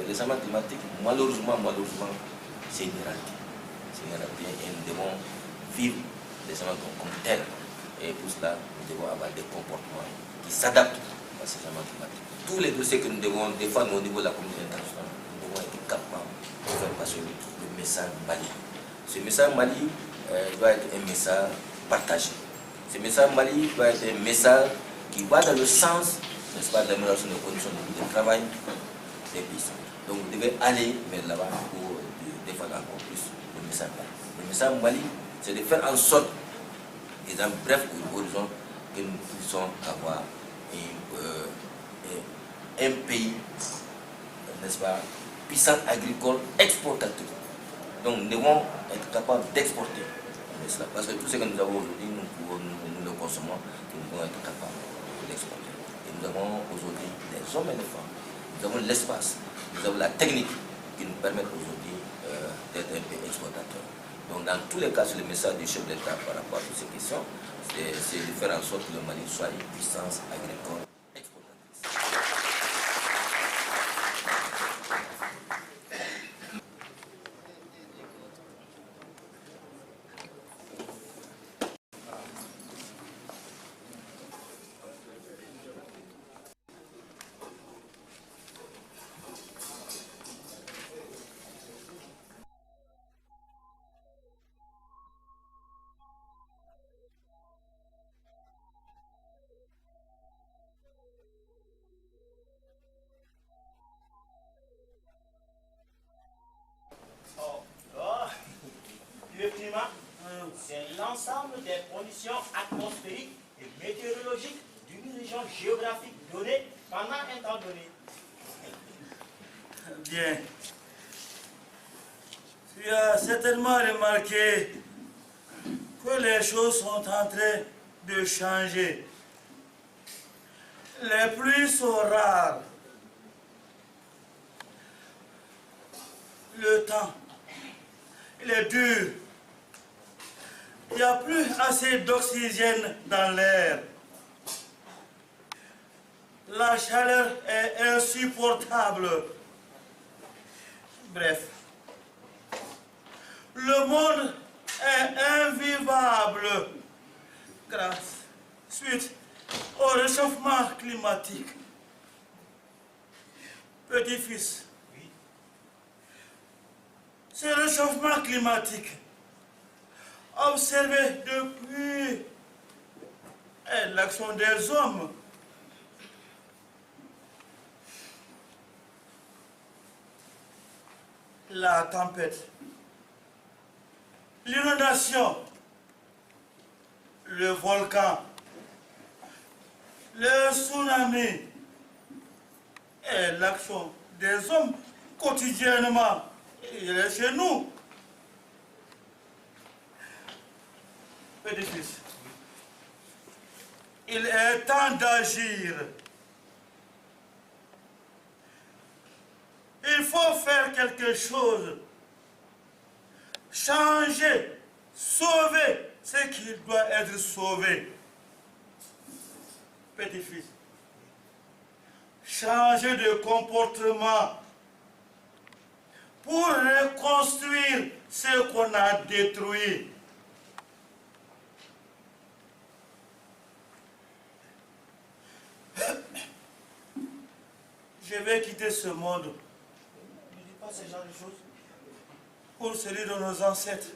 les changements climatiques, malheureusement, c'est une réalité. C'est une réalité et nous devons vivre les changements comme tels. Et pour cela, nous devons avoir des comportements qui s'adaptent à ces changements climatiques. Tous les dossiers que nous devons défendre au niveau de la communauté internationale, nous devons être capables de faire passer le message Mali. Ce message Mali doit être un message partagé. Ce message Mali doit être un message qui va dans le sens, n'est-ce pas, de l'amélioration des conditions de travail des pays. Donc vous devez aller vers là-bas pour défendre encore plus le message Mali. Le message Mali, c'est de faire en sorte, et dans bref horizon, que nous puissions avoir un pays, n'est-ce pas, puissant agricole exportateur. Donc nous devons être capables d'exporter. Parce que tout ce que nous avons aujourd'hui, nous le consommons, nous devons être capables d'exporter. Et nous avons aujourd'hui des hommes et des femmes, nous avons l'espace, nous avons la technique qui nous permettent aujourd'hui d'être un pays exportateur. Donc dans tous les cas, c'est le message du chef d'État par rapport à toutes ces questions, c'est de faire en sorte que le Mali soit une puissance agricole exportatrice. C'est l'ensemble des conditions atmosphériques et météorologiques d'une région géographique donnée pendant un temps donné. Bien. Tu as certainement remarqué que les choses sont en train de changer. Les pluies sont rares. Le temps, il est dur. Il n'y a plus assez d'oxygène dans l'air. La chaleur est insupportable. Bref, le monde est invivable suite au réchauffement climatique. Petit-fils, ce réchauffement climatique observé depuis l'action des hommes. La tempête, l'inondation, le volcan, le tsunami et l'action des hommes quotidiennement. Il est chez nous. Petit-fils, il est temps d'agir. Il faut faire quelque chose. Changer, sauver ce qui doit être sauvé. Petit-fils, changer de comportement pour reconstruire ce qu'on a détruit. Je vais quitter ce monde. Ne dis pas ce genre de choses. Pour celui de nos ancêtres.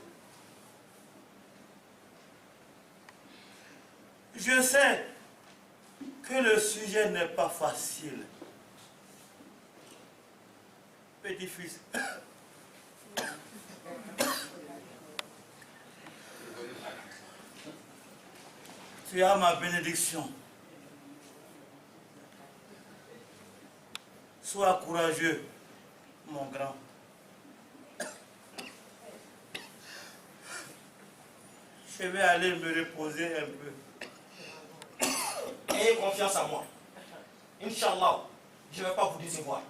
Je sais que le sujet n'est pas facile. Petit-fils. Tu as ma bénédiction. Sois courageux, mon grand. Je vais aller me reposer un peu. Ayez confiance en moi. Inch'Allah, je ne vais pas vous décevoir.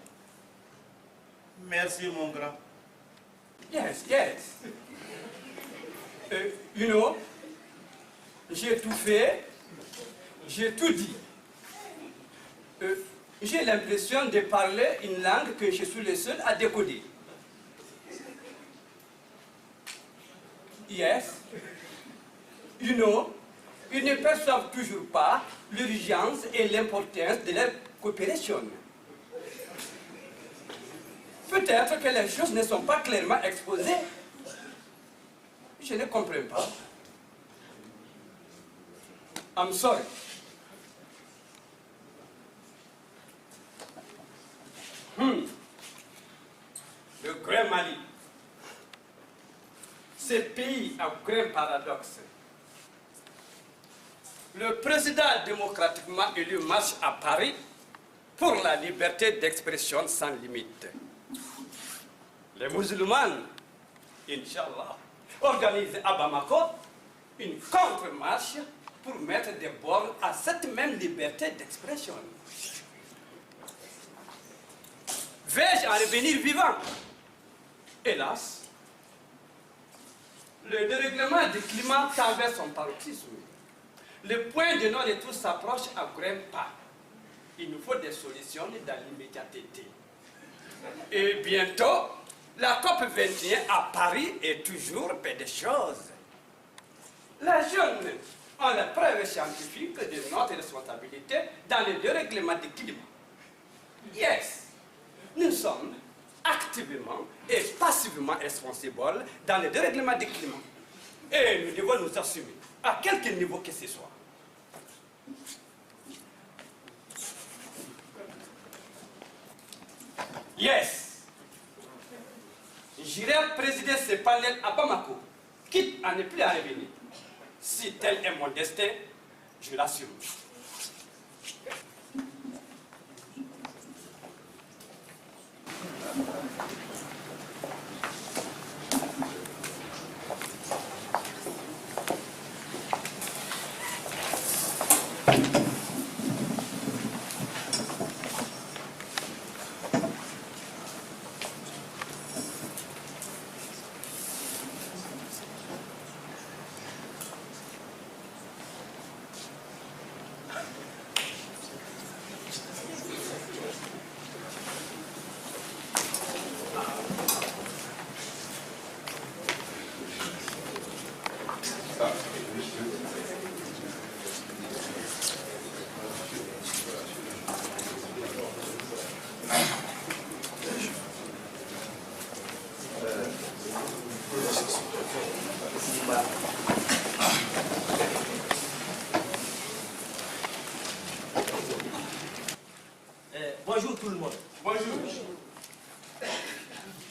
Merci, mon grand. Yes. You know, j'ai tout fait, j'ai tout dit. j'ai l'impression de parler une langue que je suis le seul à décoder. Yes, you know, ils ne perçoivent toujours pas l'urgence et l'importance de leur coopération. Peut-être que les choses ne sont pas clairement exposées. Je ne comprends pas. I'm sorry. Le Grand Mali. Ce pays a grand paradoxe. Le président démocratiquement élu marche à Paris pour la liberté d'expression sans limite. Les musulmans, Inch'Allah, organisent à Bamako une contre-marche pour mettre des bornes à cette même liberté d'expression. Vais-je en revenir vivant? Hélas, le dérèglement du climat traverse son paroxysme. Le point de non-retour s'approche à grands pas. Il nous faut des solutions dans l'immédiateté. Et bientôt, la COP21 à Paris est toujours peu de choses. Les jeunes ont la preuve scientifique de notre responsabilité dans le dérèglement du climat. Yes, nous sommes activement et passivement responsables dans le dérèglement du climat. Et nous devons nous assumer, à quelque niveau que ce soit. Yes, j'irai présider ce panel à Bamako, quitte à ne plus à revenir. Si tel est mon destin, je l'assume. Bonjour tout le monde. Bonjour.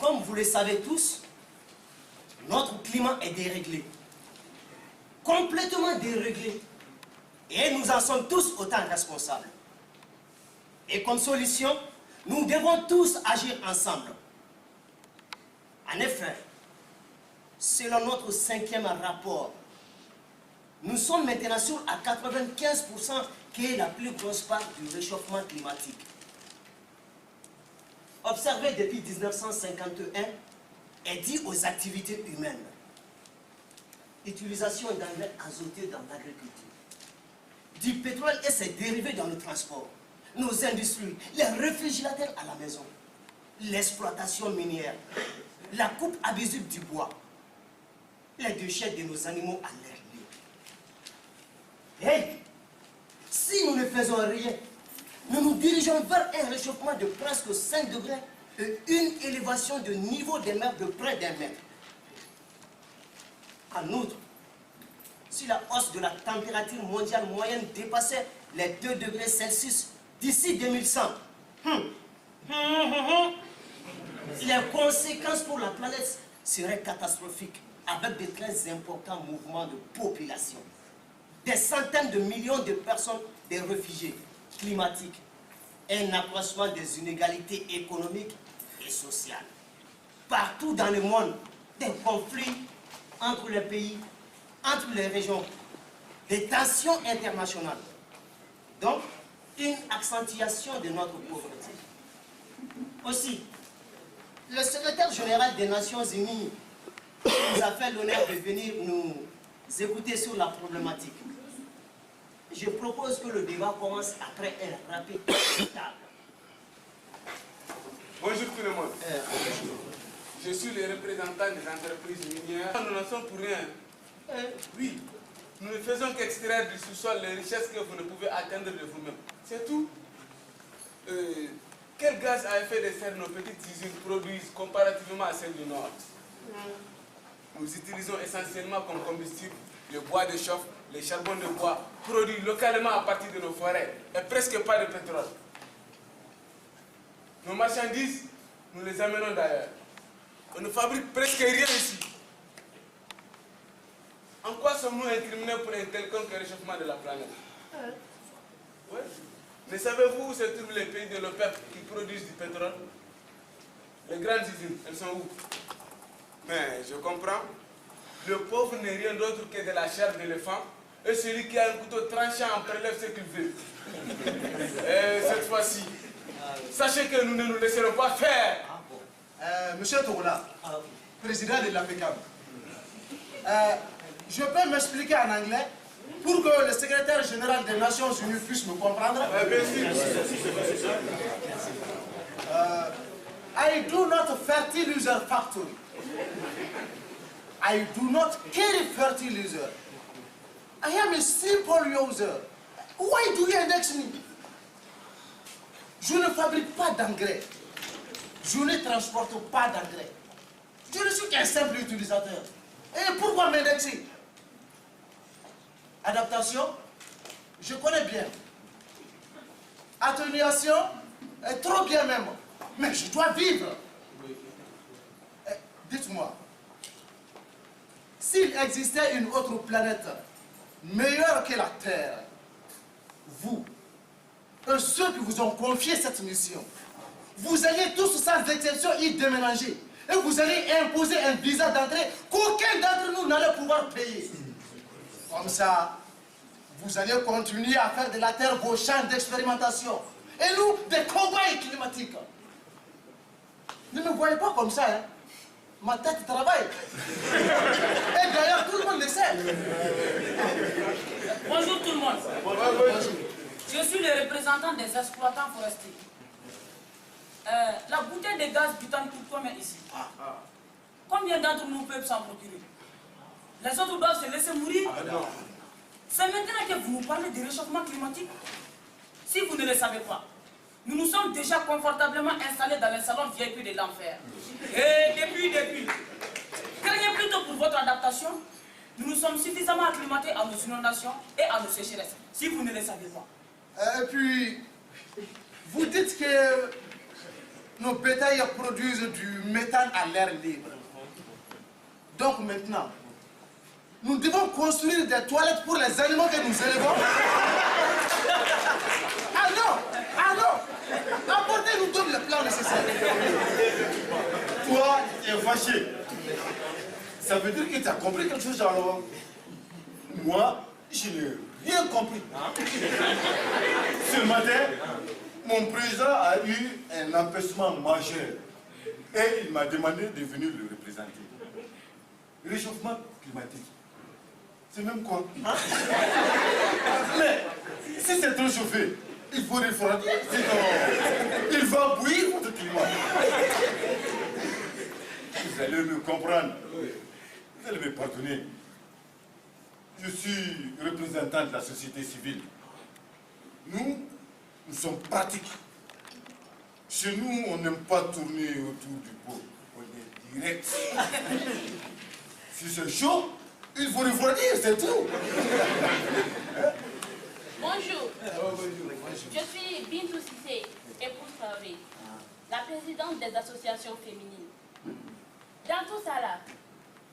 Comme vous le savez tous, notre climat est déréglé. Complètement déréglé. Et nous en sommes tous autant responsables. Et comme solution, nous devons tous agir ensemble. En effet, selon notre 5e rapport, nous sommes maintenant sûrs à 95% qui est la plus grosse part du réchauffement climatique. Observé depuis 1951 est dû aux activités humaines. Utilisation d'engrais azotés dans l'agriculture, du pétrole et ses dérivés dans le transport, nos industries, les réfrigérateurs à la maison, l'exploitation minière, la coupe abusive du bois, les déchets de nos animaux à l'air libre. Hey, si nous ne faisons rien, nous nous dirigeons vers un réchauffement de presque 5 degrés et une élévation de niveau des mers de près d'1 mètre. En outre, si la hausse de la température mondiale moyenne dépassait les 2 degrés Celsius d'ici 2100, les conséquences pour la planète seraient catastrophiques, avec de très importants mouvements de population. Des centaines de millions de personnes, des réfugiés climatiques, un accroissement des inégalités économiques et sociales. Partout dans le monde, des conflits entre les pays, entre les régions, des tensions internationales. Donc, une accentuation de notre pauvreté. Aussi, le secrétaire général des Nations Unies nous a fait l'honneur de venir nous écouter sur la problématique. Je propose que le débat commence après un rapide table. Bonjour tout le monde. Je suis le représentant des entreprises minières. Nous n'en sommes pour rien. Oui, nous ne faisons qu'extraire du sous-sol les richesses que vous ne pouvez atteindre de vous-même. C'est tout. Quel gaz à effet de serre nos petites usines produisent comparativement à celles du Nord? Nous utilisons essentiellement comme combustible le bois de chauffe, les charbons de bois, produits localement à partir de nos forêts, et presque pas de pétrole. Nos marchandises, nous les amenons d'ailleurs. On ne fabrique presque rien ici. En quoi sommes-nous incriminés pour un quelconque réchauffement de la planète? Ouais. Mais savez-vous où se trouvent les pays de l'OPEP qui produisent du pétrole? Les grandes usines, elles sont où? Mais je comprends. Le pauvre n'est rien d'autre que de la chair d'éléphant, et celui qui a un couteau tranchant en prélève ce qu'il veut. Et cette fois-ci, sachez que nous ne nous laisserons pas faire. Monsieur Togola, président de l'APECAM, je peux m'expliquer en anglais pour que le secrétaire général des Nations Unies puisse me comprendre? Bien sûr. I do not fertilizer factory. I do not carry fertilizer. I am a simple user. Why do you index me? Je ne fabrique pas d'engrais. Je ne transporte pas d'engrais. Je ne suis qu'un simple utilisateur. Et pourquoi m'indexer? Adaptation, je connais bien. Atténuation, trop bien même. Mais je dois vivre. Dites-moi, s'il existait une autre planète meilleure que la Terre, vous et ceux qui vous ont confié cette mission, vous allez tous sans exception y déménager. Et vous allez imposer un visa d'entrée qu'aucun d'entre nous n'allait pouvoir payer. Comme ça, vous allez continuer à faire de la Terre vos champs d'expérimentation. Et nous, des combats climatiques. Ne me voyez pas comme ça, hein. Ma tête travaille. Et d'ailleurs, tout le monde le sait. Bonjour tout le monde. Bonjour. Je suis le représentant des exploitants forestiers. La bouteille de gaz butane coûte combien ici? Combien d'entre nous peuvent s'en procurer? Les autres doivent se laisser mourir? C'est maintenant que vous nous parlez du réchauffement climatique. Si vous ne le savez pas, nous nous sommes déjà confortablement installés dans les salons VIP de l'enfer. Et depuis, craignez plutôt pour votre adaptation. Nous nous sommes suffisamment acclimatés à nos inondations et à nos sécheresses, si vous ne le savez pas. Et puis, vous dites que nos bétails produisent du méthane à l'air libre. Donc maintenant, nous devons construire des toilettes pour les animaux que nous élevons. Ah non, apportez-nous donc le plan nécessaire. Toi, tu es fâché. Ça veut dire que tu as compris quelque chose alors? Moi, je n'ai rien compris. Ce matin, mon président a eu un empêchement majeur et il m'a demandé de venir le représenter. Réchauffement climatique. C'est même quoi? Mais si c'est trop chauffé, il faut refroidir, sinon il va bouillir votre climat. Vous allez me comprendre. Vous allez me pardonner. Je suis représentant de la société civile. Nous sommes pratiques. Chez nous, on n'aime pas tourner autour du pot. On est direct. Si c'est chaud, il faut refroidir, c'est tout. Bonjour. Je suis Bintou Sissé, épouse Traoré, la présidente des associations féminines. Dans tout ça là,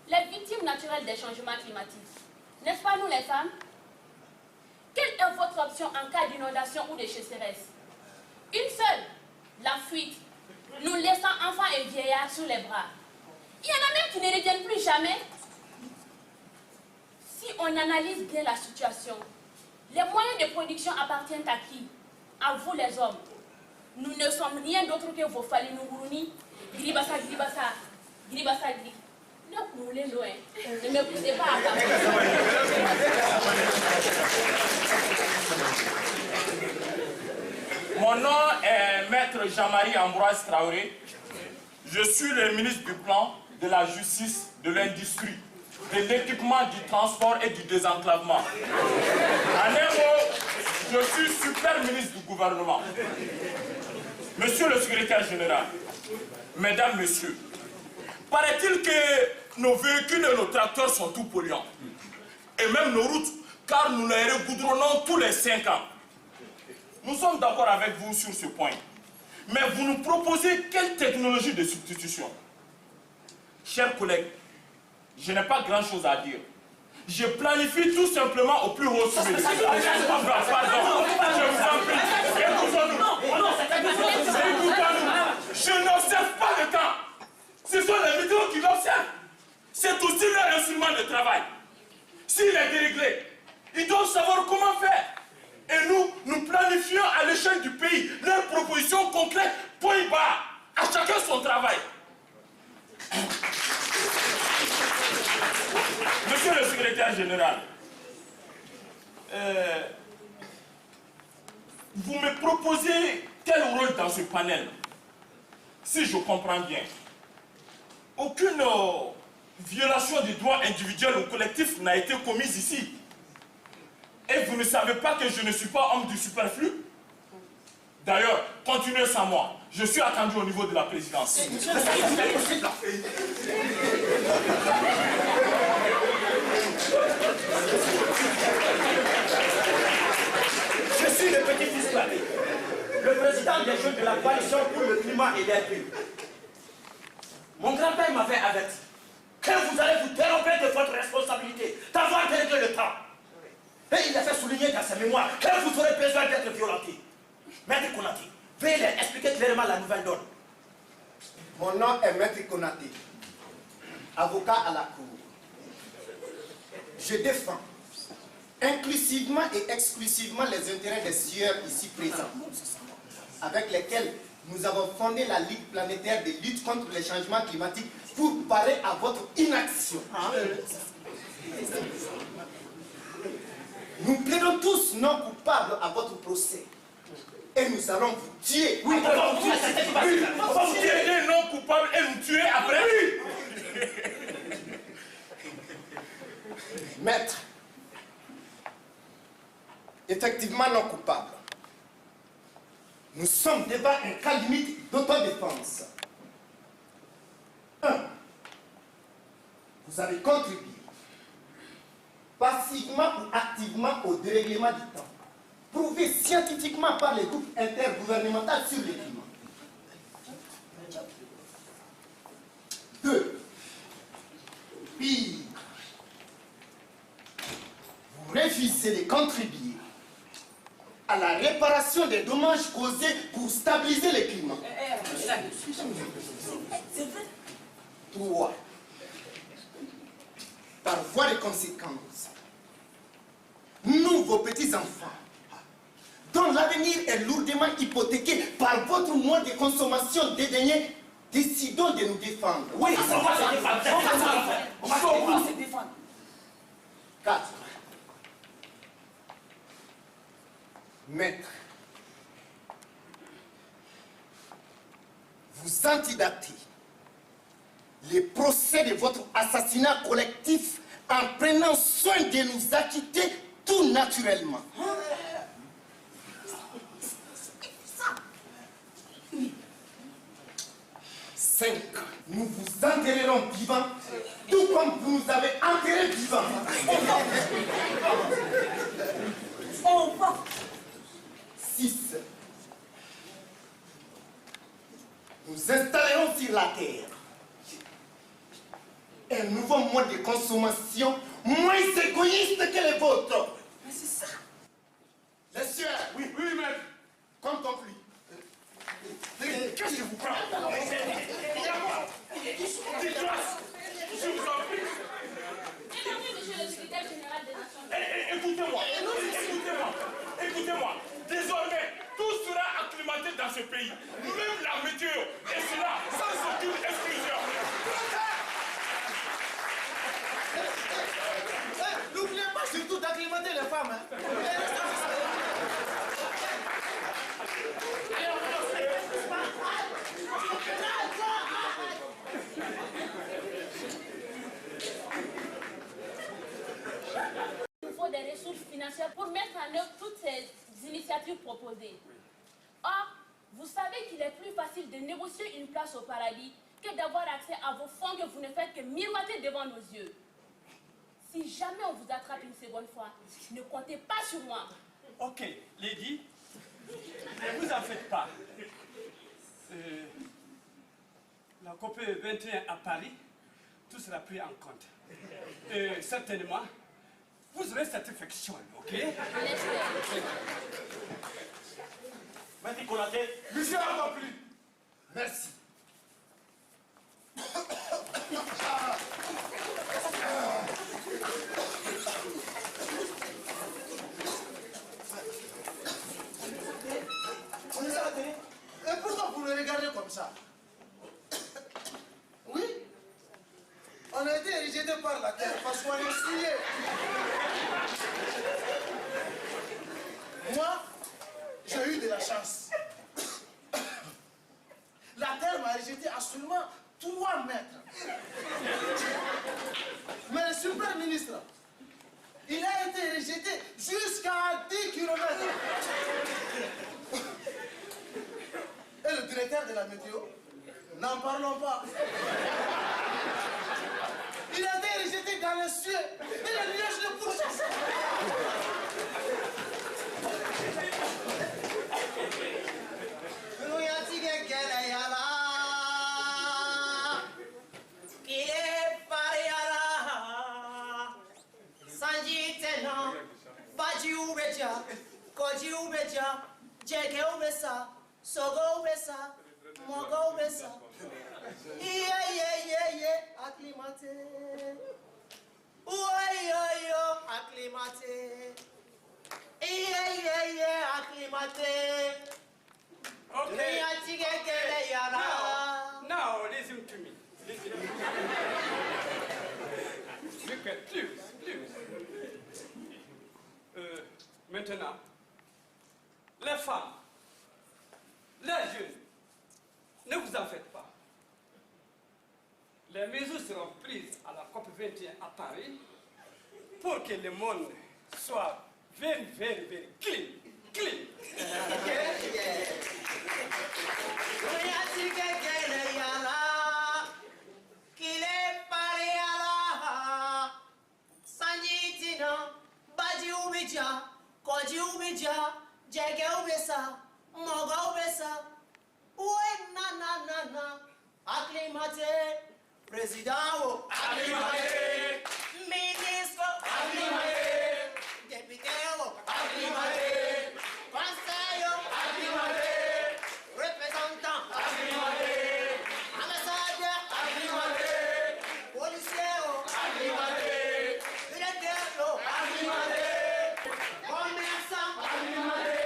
les victimes naturelles des changements climatiques, n'est-ce pas nous les femmes? Quelle est votre option en cas d'inondation ou de sécheresse? Une seule, la fuite, nous laissant enfants et vieillards sur les bras. Il y en a même qui ne reviennent plus jamais. Si on analyse bien la situation, les moyens de production appartiennent à qui? À vous les hommes. Nous ne sommes rien d'autre que vos Falinougouruni, Gribasa, Gribasa, Gribasa, Gribasa. Ne coulez loin. Ne me poussez pas à Mon nom est Maître Jean-Marie Ambroise Traoré. Je suis le ministre du Plan, de la Justice, de l'Industrie, de l'équipement, du transport et du désenclavement. En un mot, je suis super ministre du gouvernement. Monsieur le secrétaire général, mesdames, messieurs, paraît-il que nos véhicules et nos tracteurs sont tout polluants. Et même nos routes, car nous les regoudronnons tous les 5 ans. Nous sommes d'accord avec vous sur ce point. Mais vous nous proposez quelle technologie de substitution? Chers collègues, je n'ai pas grand-chose à dire. Je planifie tout simplement au plus haut sommet. Pardon, je vous en prie. Écoutons-nous. Je n'observe pas le temps. Ce sont les météos qui l'observent. C'est aussi leur instrument de travail. S'il est déréglé, ils doivent savoir comment faire. Et nous planifions à l'échelle du pays leurs propositions concrètes, point barre. À chacun son travail. Monsieur le secrétaire général, vous me proposez quel rôle dans ce panel? Si je comprends bien, aucune violation des droits individuels ou collectifs n'a été commise ici. Et vous ne savez pas que je ne suis pas homme du superflu? D'ailleurs, continuez sans moi. Je suis attendu au niveau de la présidence. Je suis le petit-fils Clavé, le président des jeunes de la coalition pour le climat et l'air pur. Mon grand-père m'avait averti que vous allez vous dérober de votre responsabilité d'avoir déréglé le temps. Et il a fait souligner dans ses mémoires que vous aurez besoin d'être violenté. Maître Konaté, veuillez leur expliquer clairement la nouvelle donne. Mon nom est Maître Konaté, avocat à la cour. Je défends inclusivement et exclusivement les intérêts des sieurs ici présents, avec lesquels nous avons fondé la Ligue planétaire de lutte contre les changements climatiques pour parer à votre inaction. Nous plaidons tous non coupables à votre procès. Et nous allons vous tuer. Oui, on va vous tuer. On va vous tuer les non coupables et nous tuer après. Oui. Maître, effectivement non coupable. Nous sommes devant un cas limite d'autodéfense. 1. Vous avez contribué, passivement ou activement, au dérèglement du temps, prouvé scientifiquement par les groupes intergouvernementaux sur le climat. 2. Pire, vous refusez de contribuer à la réparation des dommages causés pour stabiliser le climat. 3. Par voie de conséquence, nous, vos petits-enfants, dont l'avenir est lourdement hypothéqué par votre mode de consommation dédaigné, décidons de nous défendre. Oui, on va se défendre. On va se défendre. 4. Maître, vous antidatez les procès de votre assassinat collectif en prenant soin de nous acquitter tout naturellement. 5. Nous vous enterrerons vivants, tout comme vous nous avez enterrés vivants. On va. 6. Nous installerons sur la terre un nouveau mode de consommation moins égoïste que le vôtre. Mais c'est ça. Les sieurs, Oui, maître. comme conclu. Qu'est-ce que vous prenez? Je vous en prie. Écoutez, monsieur le secrétaire général des Nations Unies. Écoutez-moi. Désormais, tout sera acclimaté dans ce pays. Même la météo. Et cela sans aucune exclusion. N'oubliez pas surtout d'acclimater les femmes. financières pour mettre en œuvre toutes ces initiatives proposées. Or, vous savez qu'il est plus facile de négocier une place au paradis que d'avoir accès à vos fonds que vous ne faites que miroiter devant nos yeux. Si jamais on vous attrape une seconde fois, ne comptez pas sur moi. Ok, Lady, ne vous en faites pas. La COP 21 à Paris, tout sera pris en compte. Certainement, vous aurez satisfaction, ok? Maître Konaté, monsieur a compris. Merci. On est arrêté. Et pourquoi vous le regardez comme ça? Oui? On a été rejeté par la terre parce qu'on est signé. Moi, j'ai eu de la chance. La terre m'a rejeté à seulement 3 mètres. Mais le super ministre, il a été rejeté jusqu'à 10 km. Et le directeur de la météo, n'en parlons pas. Il a été rejeté dans les cieux et les nuages le pourchassent. Acclimaté. Acclimaté. Acclimaté. Okay. Now, listen to me. Listen to me. Look at, please. Maintenant, les femmes, les jeunes, ne vous en faites pas. Les mesures seront prises à la COP 21 à Paris pour que le monde soit very, very, very clean. Okay? Acclimaté, président, acclimaté, ministre, acclimaté, député, acclimaté, conseil, acclimaté, représentant, acclimaté, ambassadeur, acclimaté, policier, acclimaté, directeur, acclimaté, commerçant, acclimaté,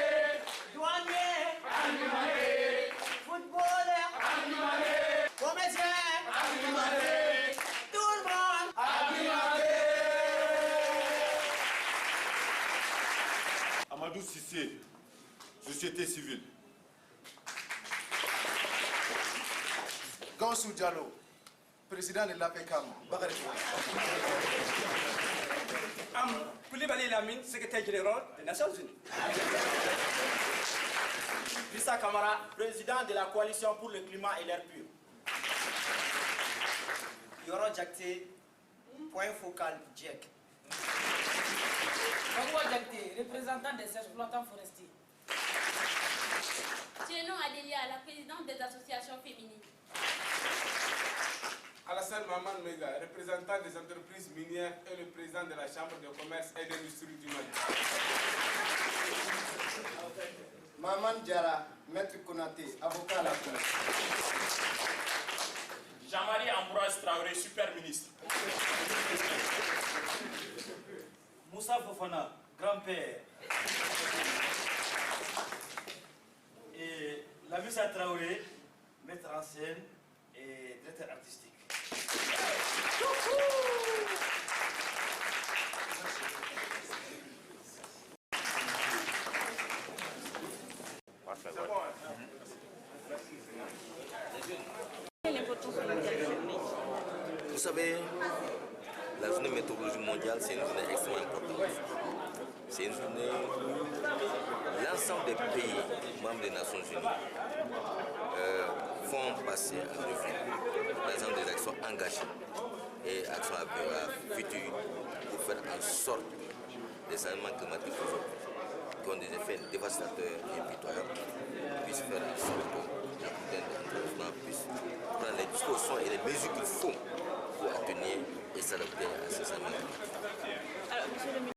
douanier, acclimaté, footballeur, acclimaté, comédien, acclimaté, tout le monde, acclimaté. Amadou Cissé, société civile. Gansou Diallo, président de l'APECAM, Bakary Konaté. Koulibaly Lamine, secrétaire général des Nations Unies. Issa Kamara, président de la coalition pour le climat et l'air pur. Yoro Diakité, point focal GIEC. Bongo Diakité, représentant des exploitants forestiers. Tienon Adélia, la présidente des associations féminines. Alassane Maman Mega, représentant des entreprises minières et le président de la Chambre de commerce et d'industrie du Mali. Maman Diara, maître Konaté, avocat à la Cour. Jean-Marie Ambroise Traoré, super ministre. Moussa Fofana, grand-père. Et Lamissa Traoré, maître en scène et directeur artistique. C'est bon, hein? Vous savez, la journée météorologique mondiale, c'est une journée extrêmement importante. C'est une journée où l'ensemble des pays membres des Nations Unies font passer en revue l'ensemble des actions engagées et actions à futur pour faire en sorte que les changements climatiques qui ont des effets dévastateurs et impitoyables puissent faire en sorte que la communauté internationale puisse prendre les dispositions et les mesures qu'il faut pour atteindre et s'adapter à ces changements climatiques.